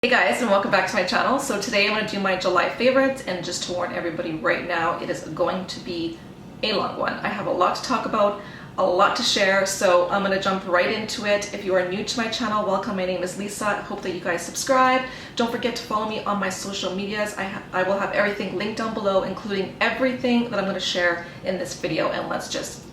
Hey guys, and welcome back to my channel. So today I'm going to do my July favorites, and just to warn everybody right now, it is going to be a long one. I have a lot to talk about, a lot to share, so I'm going to jump right into it. If you are new to my channel, welcome. My name is Lisa. I hope that you guys subscribe. Don't forget to follow me on my social medias. I will have everything linked down below, including everything that I'm going to share in this video, and let's just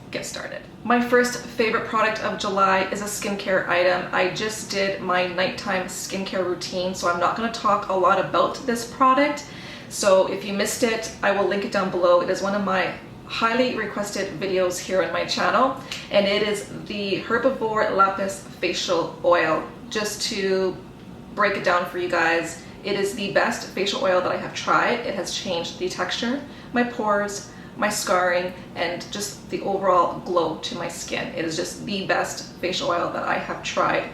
get started. My first favorite product of July is a skincare item. I just did my nighttime skincare routine, so I'm not going to talk a lot about this product. So if you missed it, I will link it down below. It is one of my highly requested videos here on my channel, and it is the Herebivore Lapis Facial Oil. Just to break it down for you guys, it is the best facial oil that I have tried. It has changed the texture, my pores, my scarring, and just the overall glow to my skin. It is just the best facial oil that I have tried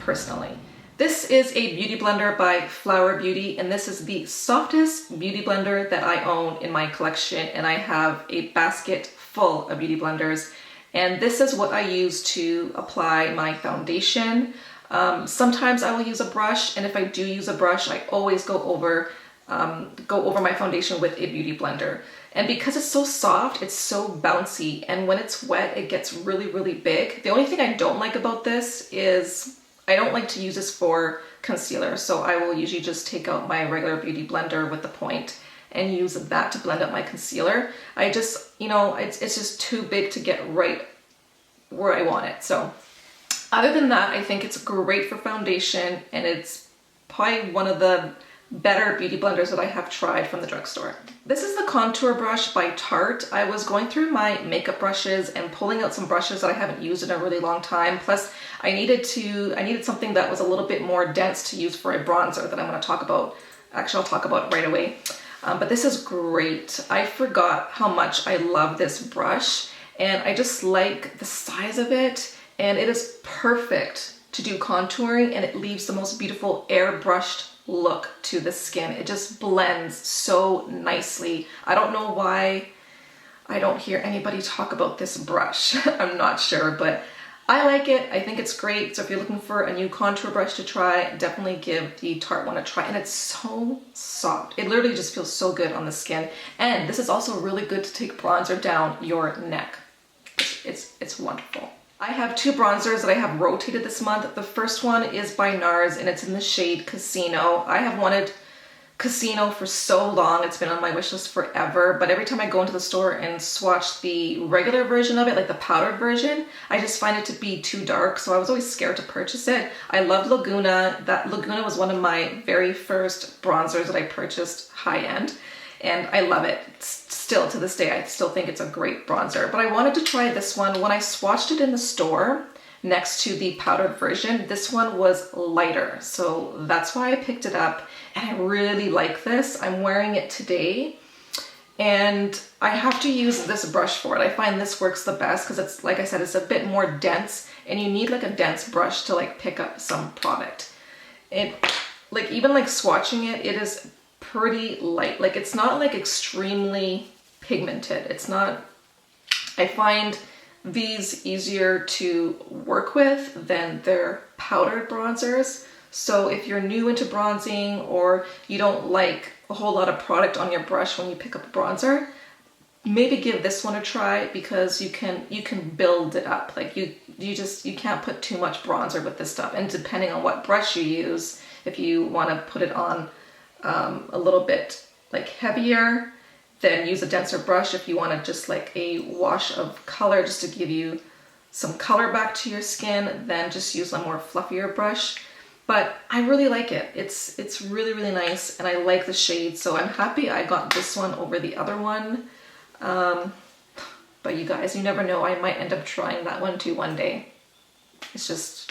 personally. This is a beauty blender by Flower Beauty, and this is the softest beauty blender that I own in my collection, and I have a basket full of beauty blenders, and this is what I use to apply my foundation. Sometimes I will use a brush, and if I do use a brush, I always go over my foundation with a beauty blender. And because it's so soft, it's so bouncy, and when it's wet, it gets really, really big. The only thing I don't like about this is I don't like to use this for concealer, so I will usually just take out my regular beauty blender with the point and use that to blend out my concealer. I just, it's just too big to get right where I want it. So other than that, I think it's great for foundation, and it's probably one of the better beauty blenders that I have tried from the drugstore. This is the contour brush by Tarte. I was going through my makeup brushes and pulling out some brushes that I haven't used in a really long time. Plus, I needed something that was a little bit more dense to use for a bronzer that I'm going to talk about. Actually, I'll talk about right away. But this is great. I forgot how much I love this brush, and I just like the size of it, and it is perfect to do contouring, and it leaves the most beautiful airbrushed look to the skin. It just blends so nicely. I don't know why I don't hear anybody talk about this brush. I'm not sure, but I like it. I think it's great. So if you're looking for a new contour brush to try, definitely give the Tarte one a try. And it's so soft. It literally just feels so good on the skin. And this is also really good to take bronzer down your neck. It's wonderful. I have two bronzers that I have rotated this month. The first one is by Nars, and it's in the shade Casino. I have wanted Casino for so long. It's been on my wish list forever, but every time I go into the store and swatch the regular version of it, like the powdered version, I just find it to be too dark, so I was always scared to purchase it. I love Laguna. That Laguna was one of my very first bronzers that I purchased high-end, and I love it. Still to this day, I still think it's a great bronzer. But I wanted to try this one. When I swatched it in the store next to the powdered version, this one was lighter, so that's why I picked it up, and I really like this. I'm wearing it today, and I have to use this brush for it. I find this works the best because it's, like I said, it's a bit more dense, and you need like a dense brush to like pick up some product. It, like, even like swatching it, it is pretty light. Like, it's not like extremely pigmented. It's not, I find these easier to work with than their powdered bronzers. So if you're new into bronzing, or you don't like a whole lot of product on your brush when you pick up a bronzer, maybe give this one a try, because you can build it up. Like you can't put too much bronzer with this stuff, and depending on what brush you use, if you want to put it on a little bit like heavier, then use a denser brush. If you want to just like a wash of color just to give you some color back to your skin, then just use a more fluffier brush. But I really like it. It's really, really nice, and I like the shade, so I'm happy I got this one over the other one. But you guys, you never know, I might end up trying that one too one day. It's just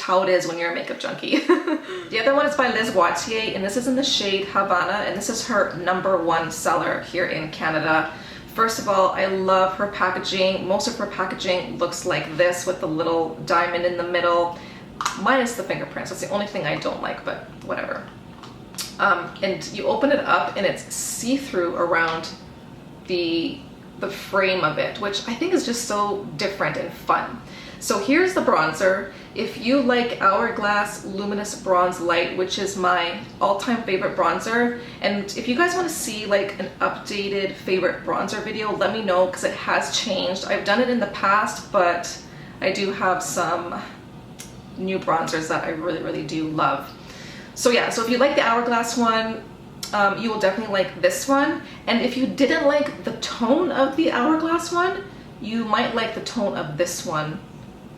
how it is when you're a makeup junkie. The other one is by Lise Watier, and this is in the shade Havana, and this is her #1 seller here in Canada. First of all, I love her packaging. Most of her packaging looks like this, with the little diamond in the middle, minus the fingerprints. That's the only thing I don't like, but whatever. And you open it up, and it's see-through around the frame of it, which I think is just so different and fun. So here's the bronzer. If you like Hourglass Luminous Bronze Light, which is my all-time favorite bronzer, and if you guys want to see like an updated favorite bronzer video, let me know because it has changed. I've done it in the past, but I do have some new bronzers that I really do love. So yeah, so if you like the Hourglass one, you will definitely like this one. And if you didn't like the tone of the Hourglass one, you might like the tone of this one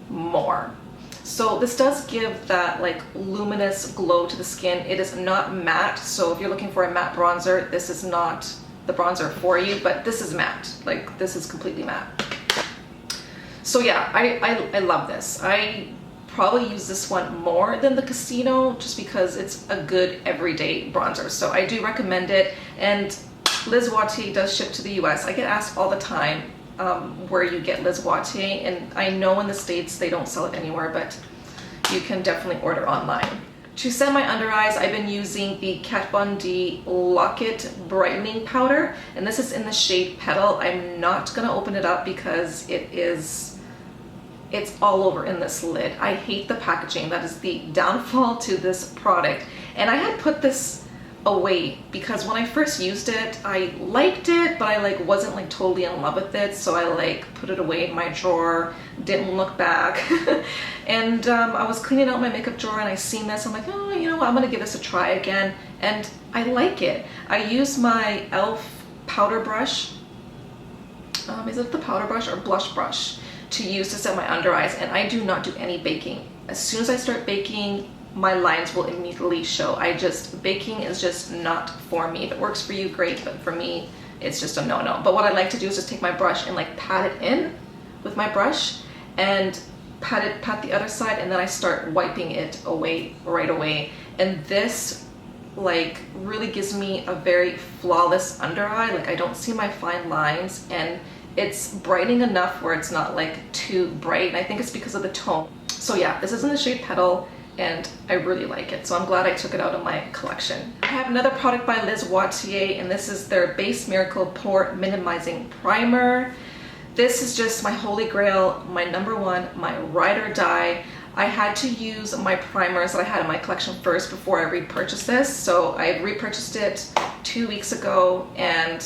more. So this does give that like luminous glow to the skin. It is not matte, so if you're looking for a matte bronzer, this is not the bronzer for you, but this is matte. Like, this is completely matte. So yeah, I love this. I probably use this one more than the Casino just because it's a good everyday bronzer. So I do recommend it. And Lise Watier does ship to the US. I get asked all the time where you get Lise Watier, and I know in the States they don't sell it anywhere, but you can definitely order online. To set my under eyes, I've been using the Kat Von D Lock-It Brightening Powder, and this is in the shade Petal. I'm not gonna open it up because it's all over in this lid. I hate the packaging. That is the downfall to this product. And I had put this away because when I first used it, I liked it, but I like wasn't like totally in love with it. So I like put it away in my drawer, didn't look back. And I was cleaning out my makeup drawer and I seen this. I'm like, oh, you know what? I'm gonna give this a try again. And I like it. I use my e.l.f. powder brush. Is it the powder brush or blush brush to use to set my under eyes? And I do not do any baking. As soon as I start baking, my lines will immediately show. Baking is just not for me. If it works for you, great, but for me, it's just a no-no. But what I like to do is just take my brush and like pat it in with my brush and pat the other side, and then I start wiping it away right away. And this like really gives me a very flawless under eye. Like, I don't see my fine lines, and it's brightening enough where it's not like too bright. And I think it's because of the tone. So yeah, this is in the shade Petal, and I really like it. So I'm glad I took it out of my collection. I have another product by Lise Watier, and this is their Base Miracle Pore Minimizing Primer. This is just my holy grail, my number one, my ride or die. I had to use my primers that I had in my collection first before I repurchased this. So I repurchased it 2 weeks ago, and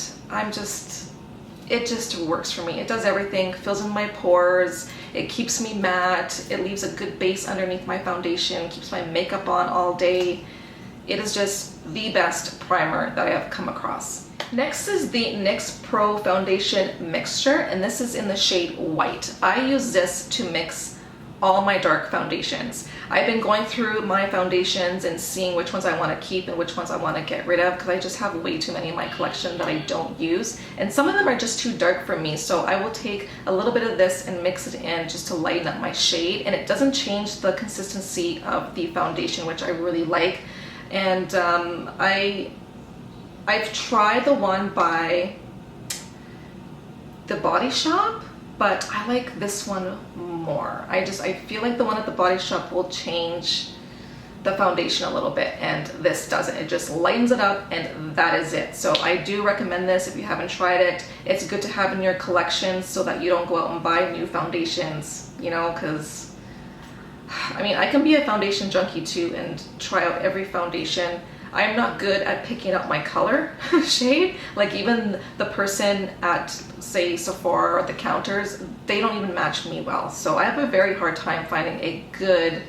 it just works for me. It does everything, fills in my pores, it keeps me matte, it leaves a good base underneath my foundation, keeps my makeup on all day. It is just the best primer that I have come across. Next is the NYX Pro Foundation Mixture, and this is in the shade White. I use this to mix all my dark foundations. I've been going through my foundations and seeing which ones I want to keep and which ones I want to get rid of, because I just have way too many in my collection that I don't use, and some of them are just too dark for me. So I will take a little bit of this and mix it in just to lighten up my shade, and it doesn't change the consistency of the foundation, which I really like. And I've tried the one by the Body Shop, but I like this one more. I feel like the one at the Body Shop will change the foundation a little bit, and this doesn't. It just lightens it up, and that is it. So I do recommend this if you haven't tried it. It's good to have in your collection so that you don't go out and buy new foundations, you know, because I mean, I can be a foundation junkie too and try out every foundation. I'm not good at picking out my color shade. Like, even the person at, say, Sephora or at the counters, they don't even match me well. So I have a very hard time finding a good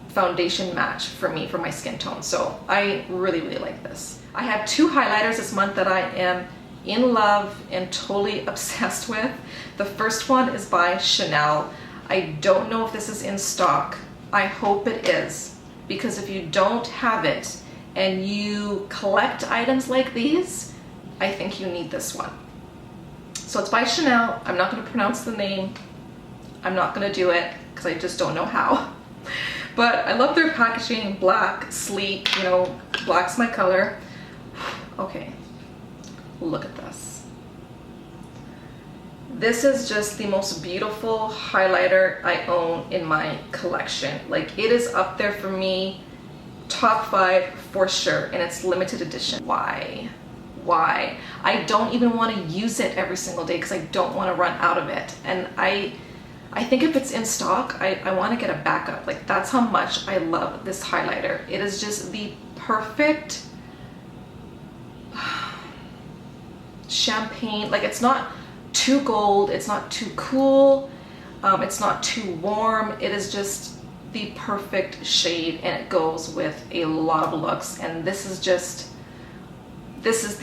foundation match for me, for my skin tone. So I really like this. I have 2 highlighters this month that I am in love and totally obsessed with. The first one is by Chanel. I don't know if this is in stock. I hope it is, because if you don't have it and you collect items like these, I think you need this one. So it's by Chanel. I'm not going to pronounce the name. I'm not going to do it because I just don't know how. But I love their packaging. Black, sleek, you know, black's my color. Okay, look at this. This is just the most beautiful highlighter I own in my collection. Like, it is up there for me, top 5 for sure, and it's limited edition. Why? I don't even want to use it every single day because I don't want to run out of it. And I I think if it's in stock, I want to get a backup. Like, that's how much I love this highlighter. It is just the perfect champagne. Like, it's not too gold, it's not too cool, it's not too warm. It is just the perfect shade, and it goes with a lot of looks. And this is the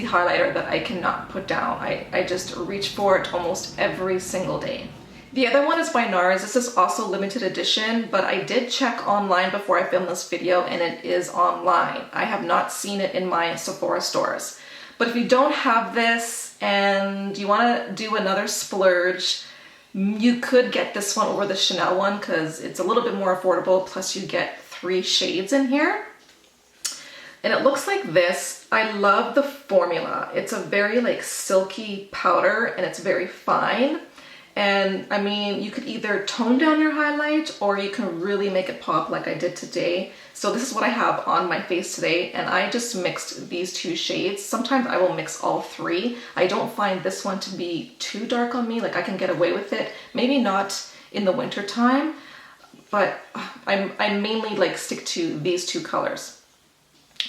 highlighter that I cannot put down. I just reach for it almost every single day. The other one is by Nars. This is also limited edition, but I did check online before I filmed this video, and it is online. I have not seen it in my Sephora stores. But if you don't have this and you want to do another splurge, you could get this one over the Chanel one because it's a little bit more affordable, plus you get 3 shades in here. And it looks like this. I love the formula. It's a very like silky powder, and it's very fine. And I mean, you could either tone down your highlight or you can really make it pop like I did today. So this is what I have on my face today, and I just mixed these 2 shades. Sometimes I will mix all 3. I don't find this one to be too dark on me. Like, I can get away with it. Maybe not in the winter time, but I mainly like stick to these 2 colors.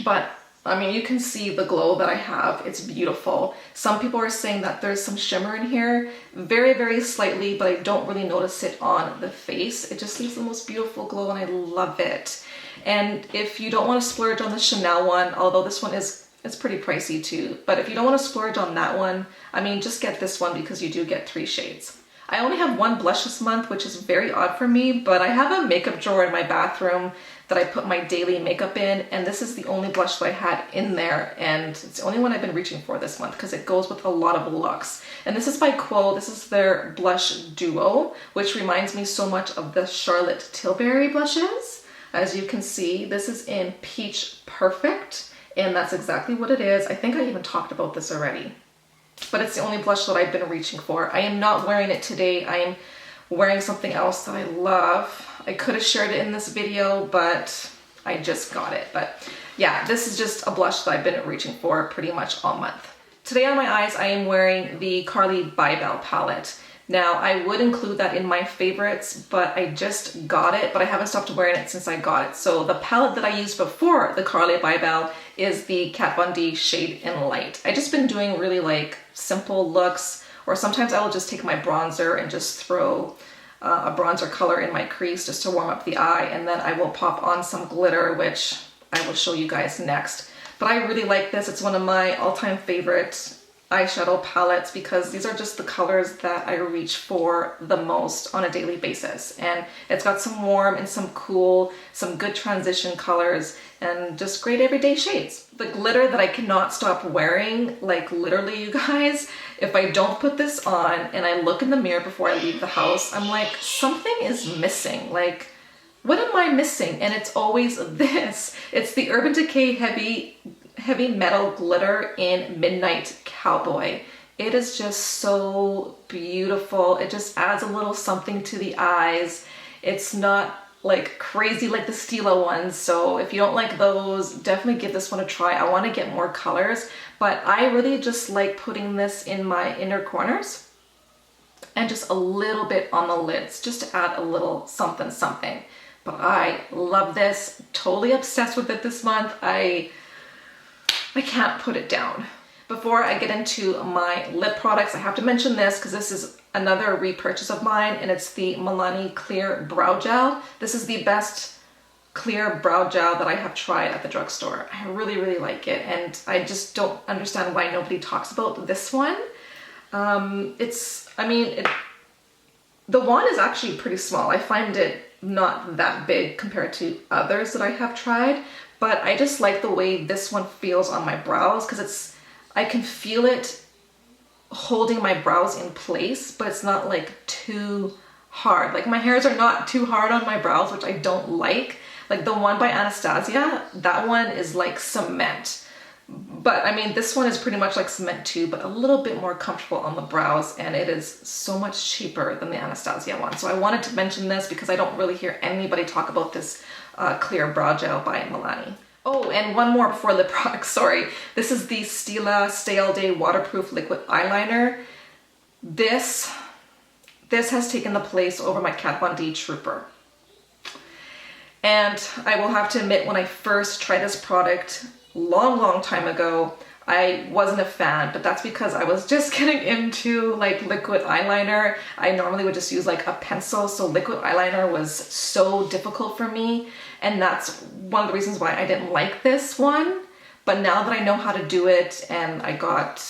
But I mean, you can see the glow that I have. It's beautiful. Some people are saying that there's some shimmer in here, very, very slightly, but I don't really notice it on the face. It just leaves the most beautiful glow, and I love it. And if you don't want to splurge on the Chanel one, although this one it's pretty pricey too, but if you don't want to splurge on that one, I mean, just get this one because you do get 3 shades. I only have 1 blush this month, which is very odd for me, but I have a makeup drawer in my bathroom that I put my daily makeup in, and this is the only blush that I had in there, and it's the only one I've been reaching for this month because it goes with a lot of looks. And this is by Quo. This is their blush duo, which reminds me so much of the Charlotte Tilbury blushes. As you can see, this is in Peach Perfect, and that's exactly what it is. I think I even talked about this already, but it's the only blush that I've been reaching for. I am not wearing it today. I am wearing something else that I love. I could have shared it in this video, but I just got it. But yeah, this is just a blush that I've been reaching for pretty much all month. Today on my eyes, I am wearing the Carly Bybel palette. Now, I would include that in my favorites, but I just got it, but I haven't stopped wearing it since I got it. So the palette that I used before the Carly Bybel is the Kat Von D Shade in Light. I just been doing really like simple looks, or sometimes I will just take my bronzer and just throw a bronzer color in my crease just to warm up the eye, and then I will pop on some glitter, which I will show you guys next. But I really like this. It's one of my all-time favorite eyeshadow palettes because these are just the colors that I reach for the most on a daily basis. And it's got some warm and some cool, some good transition colors, and just great everyday shades. The glitter that I cannot stop wearing, like literally you guys, if I don't put this on and I look in the mirror before I leave the house, I'm like, something is missing. Like, what am I missing? And it's always this. It's the Urban Decay Heavy Metal Glitter in Midnight Cowboy. It is just so beautiful. It just adds a little something to the eyes. It's not like crazy like the Stila ones, so if you don't like those, definitely give this one a try. I want to get more colors, but I really just like putting this in my inner corners and just a little bit on the lids just to add a little something something. But I love this, totally obsessed with it this month. I can't put it down. Before I get into my lip products, I have to mention this because this is another repurchase of mine, and it's the Milani Clear Brow Gel. This is the best clear brow gel that I have tried at the drugstore. I really, really like it, and I just don't understand why nobody talks about this one. The wand is actually pretty small. I find it not that big compared to others that I have tried, but I just like the way this one feels on my brows because I can feel it holding my brows in place, but it's not like too hard. Like, my hairs are not too hard on my brows, which I don't like. Like the one by Anastasia, that one is like cement. But I mean, this one is pretty much like cement too, but a little bit more comfortable on the brows, and it is so much cheaper than the Anastasia one. So I wanted to mention this because I don't really hear anybody talk about this clear brow gel by Milani. Oh, and one more before lip products, sorry. This is the Stila Stay All Day Waterproof Liquid Eyeliner. This this has taken the place over my Kat Von D Trooper. And I will have to admit, when I first tried this product long time ago, I wasn't a fan, but that's because I was just getting into like liquid eyeliner. I normally would just use like a pencil, so liquid eyeliner was so difficult for me. And that's one of the reasons why I didn't like this one. But now that I know how to do it and I got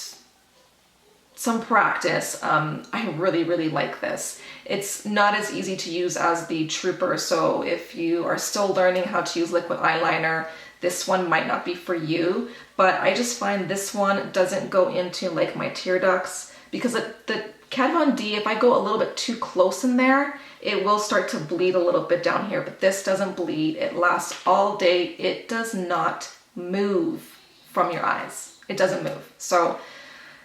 some practice, I really like this. It's not as easy to use as the Trooper, so if you are still learning how to use liquid eyeliner, this one might not be for you. But I just find this one doesn't go into like my tear ducts, because the Kat Von D, if I go a little bit too close in there, it will start to bleed a little bit down here, but this doesn't bleed. It lasts all day. It does not move from your eyes. It doesn't move. So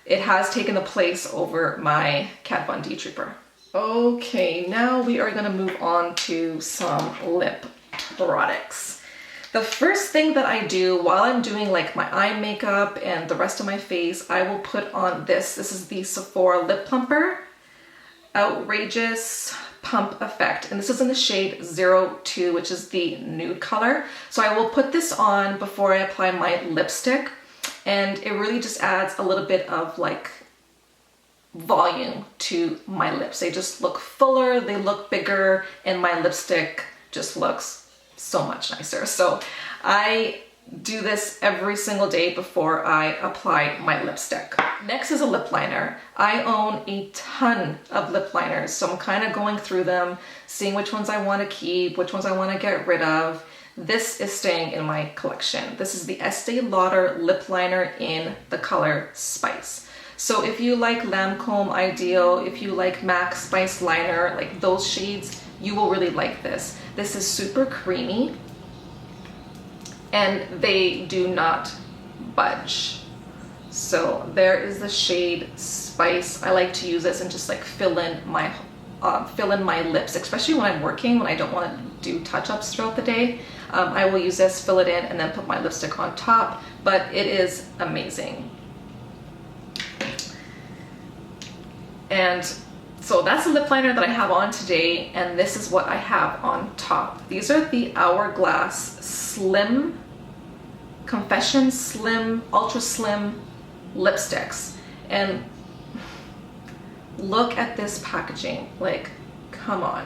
it has taken the place over my Kat Von D Trooper. Okay, now we are gonna move on to some lip products. The first thing that I do while I'm doing like my eye makeup and the rest of my face, I will put on this. This is the Sephora Lip Plumper, Outrageous Pump Effect. And this is in the shade 02, which is the nude color. So I will put this on before I apply my lipstick. And it really just adds a little bit of like volume to my lips. They just look fuller, they look bigger, and my lipstick just looks so much nicer. So I do this every single day before I apply my lipstick. Next is a lip liner. I own a ton of lip liners, so I'm kind of going through them, seeing which ones I want to keep, which ones I want to get rid of. This is staying in my collection. This is the Estee Lauder lip liner in the color Spice. So if you like Lancome Ideal, if you like MAC Spice Liner, like those shades, you will really like this. This is super creamy and they do not budge. So there is the shade Spice. I like to use this and just like fill in my lips, especially when I'm working, when I don't want to do touch-ups throughout the day. I will use this, fill it in, and then put my lipstick on top, but it is amazing. And so that's the lip liner that I have on today, and this is what I have on top. These are the Hourglass Slim, Confession Slim, Ultra Slim lipsticks. And look at this packaging, like, come on.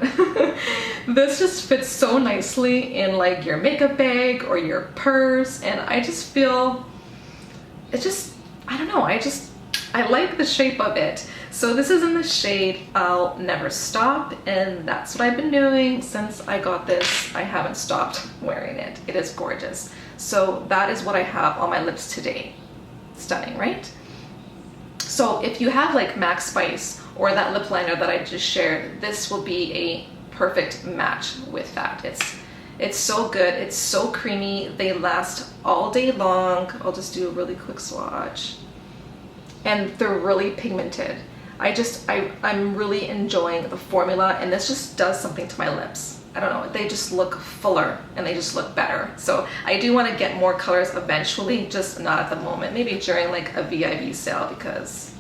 This just fits so nicely in like your makeup bag or your purse, and I just feel, it just, I don't know, I like the shape of it. So this is in the shade I'll Never Stop, and that's what I've been doing since I got this. I haven't stopped wearing it. It is gorgeous. So that is what I have on my lips today. Stunning, right? So if you have like MAC Spice or that lip liner that I just shared, this will be a perfect match with that. It's so good. It's so creamy. They last all day long. I'll just do a really quick swatch. And they're really pigmented. I'm really enjoying the formula, and this just does something to my lips. I don't know, they just look fuller and they just look better. So I do want to get more colors eventually, just not at the moment. Maybe during like a VIV sale, because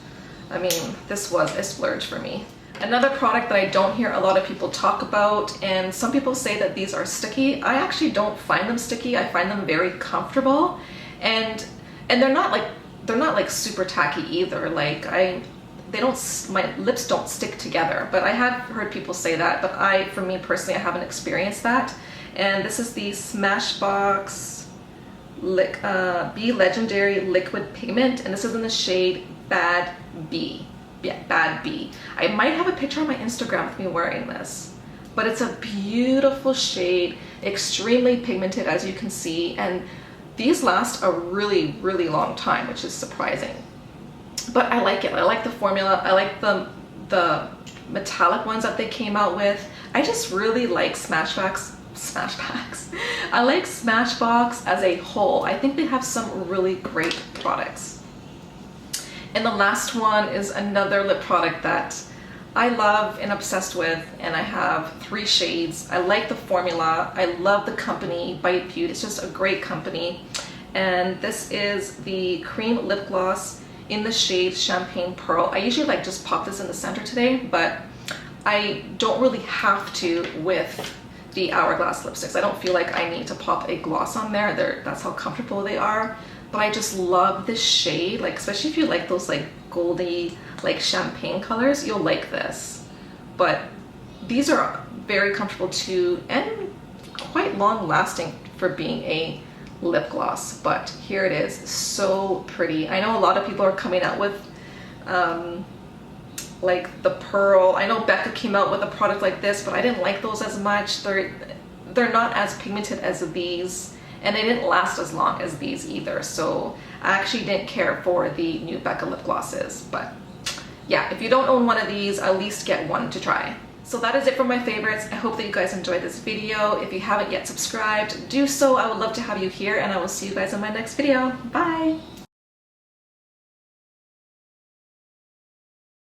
I mean, this was a splurge for me. Another product that I don't hear a lot of people talk about, and some people say that these are sticky. I actually don't find them sticky. I find them very comfortable, and they're not like super tacky either. Like my lips don't stick together, but I have heard people say that, but for me personally, I haven't experienced that. And this is the Smashbox Be Legendary Liquid Pigment, and this is in the shade Bad B. Yeah, Bad B. I might have a picture on my Instagram of me wearing this, but it's a beautiful shade, extremely pigmented as you can see, and these last a really long time, which is surprising. But I like it. I like the formula. I like the metallic ones that they came out with. I just really like Smashbox. I like Smashbox as a whole. I think they have some really great products. And the last one is another lip product that I love and obsessed with, and I have 3 shades. I like the formula. I love the company, Bite Beauty. It's just a great company. And this is the cream lip gloss in the shade Champagne Pearl. I usually like just pop this in the center today, but I don't really have to with the Hourglass lipsticks. I don't feel like I need to pop a gloss on there. That's how comfortable they are. But I just love this shade, like especially if you like those like goldy, like champagne colors, you'll like this. But these are very comfortable too and quite long lasting for being a lip gloss. But here it is, so pretty. I know a lot of people are coming out with like the Pearl. I know Becca came out with a product like this, but I didn't like those as much. They're not as pigmented as these, and they didn't last as long as these either. So I actually didn't care for the new Becca lip glosses. But yeah, if you don't own one of these, at least get one to try. So that is it for my favorites. I hope that you guys enjoyed this video. If you haven't yet subscribed, do so. I would love to have you here, and I will see you guys in my next video. Bye!